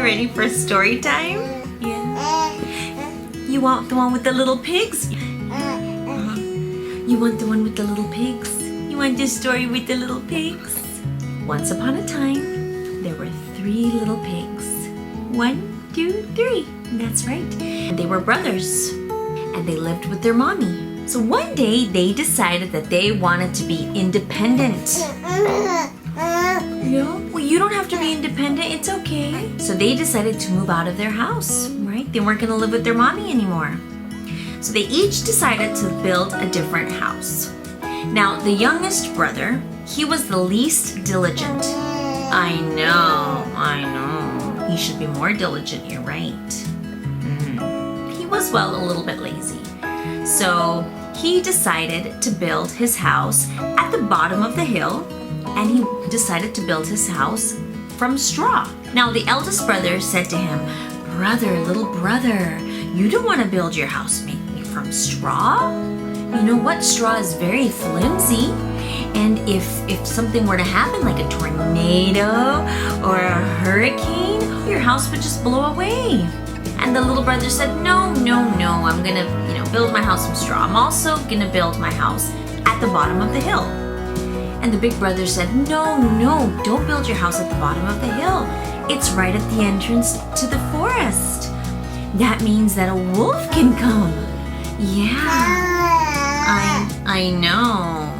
ready for story time? Yeah. You want the one with the little pigs? You want the one with the little pigs? You want this story with the little pigs? Once upon a time, there were 3 little pigs. 1, 2, 3. That's right. And they were brothers. And they lived with their mommy. So one day, they decided that they wanted to be independent. Yeah? Well, you don't have to be independent. It's okay. So they decided to move out of their house, right? They weren't going to live with their mommy anymore. So they each decided to build a different house. Now, the youngest brother, he was the least diligent. I know. He should be more diligent, you're right. He was, well, a little bit lazy. So he decided to build his house at the bottom of the hill, and he decided to build his house from straw. Now, the eldest brother said to him, little brother, you don't want to build your house from straw? You know what? Straw is very flimsy. And if something were to happen, like a tornado or a hurricane, your house would just blow away. And the little brother said, no, I'm gonna, build my house from straw. I'm also gonna build my house at the bottom of the hill. And the big brother said, no, don't build your house at the bottom of the hill. It's right at the entrance to the forest. That means that a wolf can come. Yeah, I know.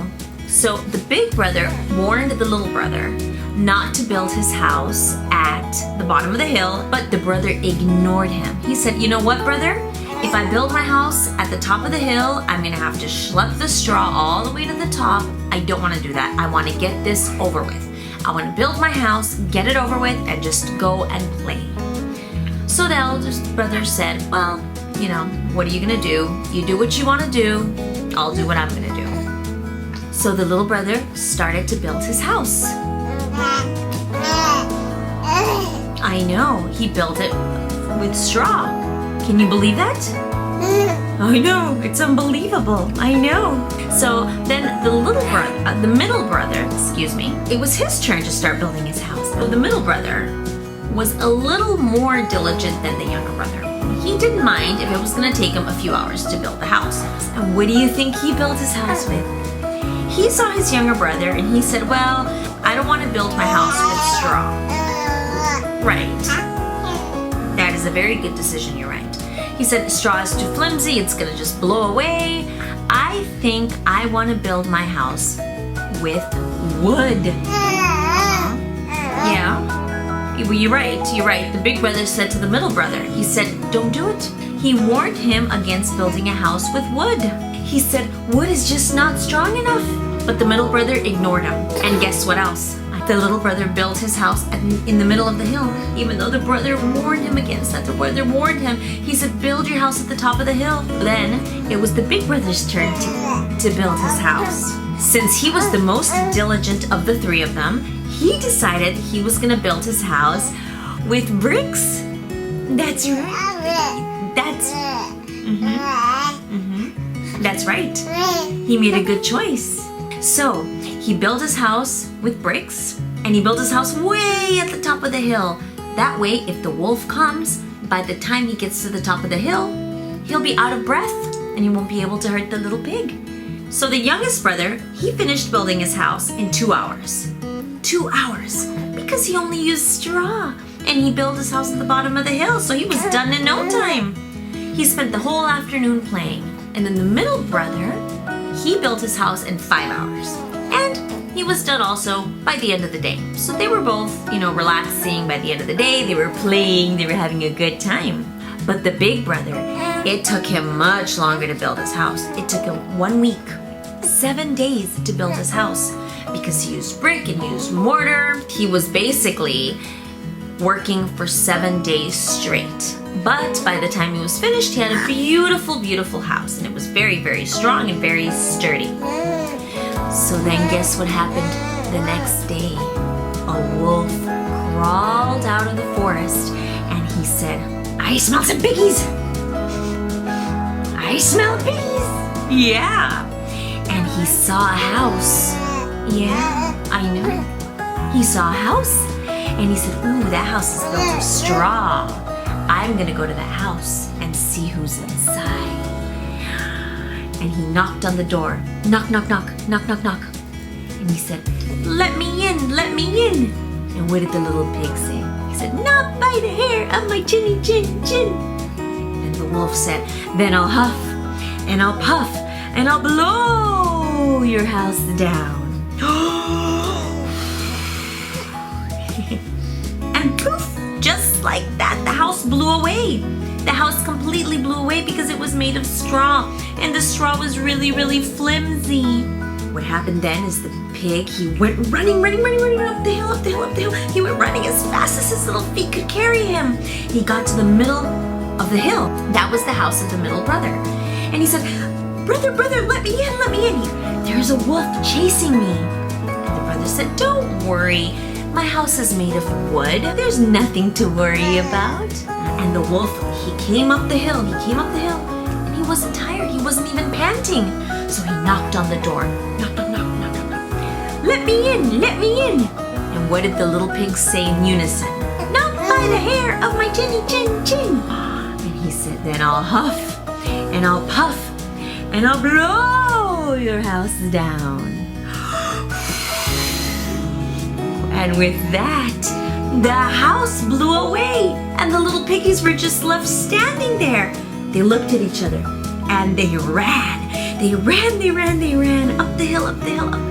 So the big brother warned the little brother not to build his house at the bottom of the hill, but the brother ignored him. He said, you know what, brother? If I build my house at the top of the hill, I'm gonna have to schlep the straw all the way to the top. I don't wanna do that. I wanna get this over with. I wanna build my house, get it over with, and just go and play. So the eldest brother said, well, what are you gonna do? You do what you wanna do, I'll do what I'm gonna do. So the little brother started to build his house. I know, he built it with straw. Can you believe that? I know, it's unbelievable. I know. So then the middle brother, it was his turn to start building his house. So the middle brother was a little more diligent than the younger brother. He didn't mind if it was going to take him a few hours to build the house. And what do you think he built his house with? He saw his younger brother and he said, well, I don't want to build my house with straw. Right. That is a very good decision, you're right. He said, straw is too flimsy, it's going to just blow away. I think I want to build my house with wood. Yeah. Well, you're right. The big brother said to the middle brother, he said, don't do it. He warned him against building a house with wood. He said, wood is just not strong enough. But the middle brother ignored him. And guess what else? The little brother built his house in the middle of the hill, even though the brother warned him against that. The brother warned him. He said, build your house at the top of the hill. Then it was the big brother's turn to build his house. Since he was the most diligent of the 3 of them, he decided he was going to build his house with bricks. That's right. That's right. He made a good choice. So he built his house with bricks, and he built his house way at the top of the hill. That way, if the wolf comes, by the time he gets to the top of the hill, he'll be out of breath and he won't be able to hurt the little pig. So the youngest brother, he finished building his house in 2 hours. 2 hours, because he only used straw, and he built his house at the bottom of the hill, so he was done in no time. He spent the whole afternoon playing, and then the middle brother, he built his house in 5 hours, and he was done also by the end of the day. So they were both, relaxing by the end of the day. They were playing, they were having a good time. But the big brother, it took him much longer to build his house. It took him 1 week, 7 days to build his house, because he used brick and used mortar. He was basically working for 7 days straight. But by the time he was finished, he had a beautiful, beautiful house, and it was very, very strong and very sturdy. So then guess what happened the next day? A wolf crawled out of the forest, and he said, I smell some piggies. I smell piggies. Yeah. And he saw a house. Yeah, I know. He saw a house, And he said, ooh, that house is built of straw. I'm gonna go to that house and see who's inside. And he knocked on the door. Knock, knock, knock, knock, knock, knock. And he said, let me in, let me in. And what did the little pig say? He said, not by the hair of my chinny chin chin. And the wolf said, then I'll huff, and I'll puff, and I'll blow your house down. And poof, just like that, the house blew away. The house completely blew away because it was made of straw, and the straw was really, really flimsy. What happened then is the pig, he went running up the hill, up the hill, up the hill. He went running as fast as his little feet could carry him. He got to the middle of the hill. That was the house of the middle brother. And he said, brother, brother, let me in, let me in. There's a wolf chasing me. And the brother said, don't worry. My house is made of wood. There's nothing to worry about. And the wolf, he came up the hill, and he wasn't tired. He wasn't even panting. So he knocked on the door. Knock, knock, knock, knock, knock, knock. Let me in, let me in. And what did the little pigs say in unison? Not by the hair of my chinny chin chin. And he said, then I'll huff, and I'll puff, and I'll blow your house down. And with that, the house blew away, and the little piggies were just left standing there. They looked at each other, and they ran. They ran up the hill, up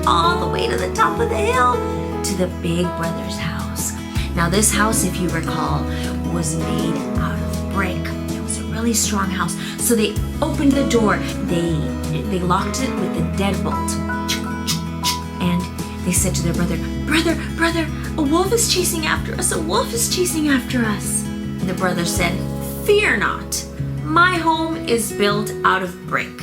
all the way to the top of the hill, to the big brother's house. Now this house, if you recall, was made out of brick. It was a really strong house. So they opened the door. They locked it with a deadbolt. And they said to their brother, brother, brother, a wolf is chasing after us. A wolf is chasing after us. And the brother said, fear not. My home is built out of brick.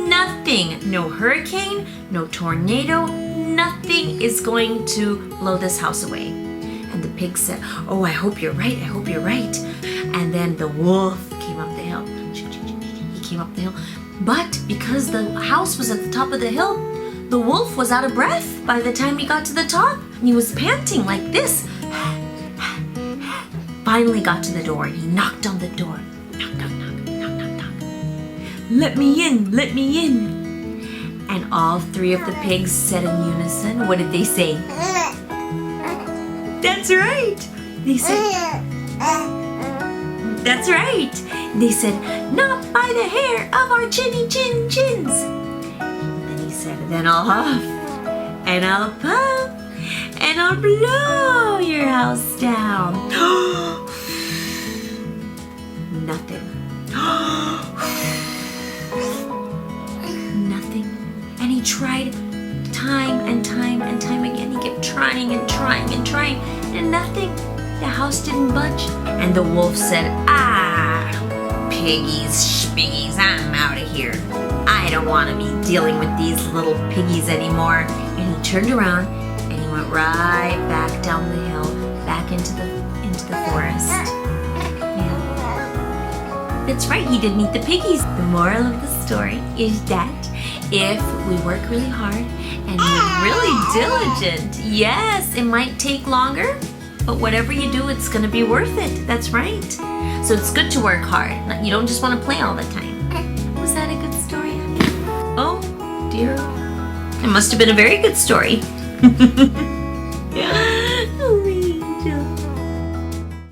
Nothing, no hurricane, no tornado, nothing is going to blow this house away. And the pig said, oh, I hope you're right, I hope you're right. And then the wolf came up the hill. He came up the hill. But because the house was at the top of the hill, the wolf was out of breath by the time he got to the top. And he was panting like this. Finally got to the door and he knocked on the door. Knock, knock, knock, knock, knock, knock. Let me in, let me in. And all three of the pigs said in unison, what did they say? That's right. They said, that's right. They said, not by the hair of our chinny chin chins. And he said, then I'll huff, and I'll puff, and I'll blow your house down. Nothing. Nothing. And he tried time and time and time again. He kept trying and trying and trying, and nothing. The house didn't budge. And the wolf said, piggies, schpiggies, I'm out of here. I don't want to be dealing with these little piggies anymore. And he turned around and he went right back down the hill, back into the forest. Yeah. That's right, he didn't eat the piggies. The moral of the story is that if we work really hard and we're really diligent, yes, it might take longer, but whatever you do, it's going to be worth it. That's right. So it's good to work hard. You don't just want to play all the time. Was that a good story? Oh, dear. It must have been a very good story.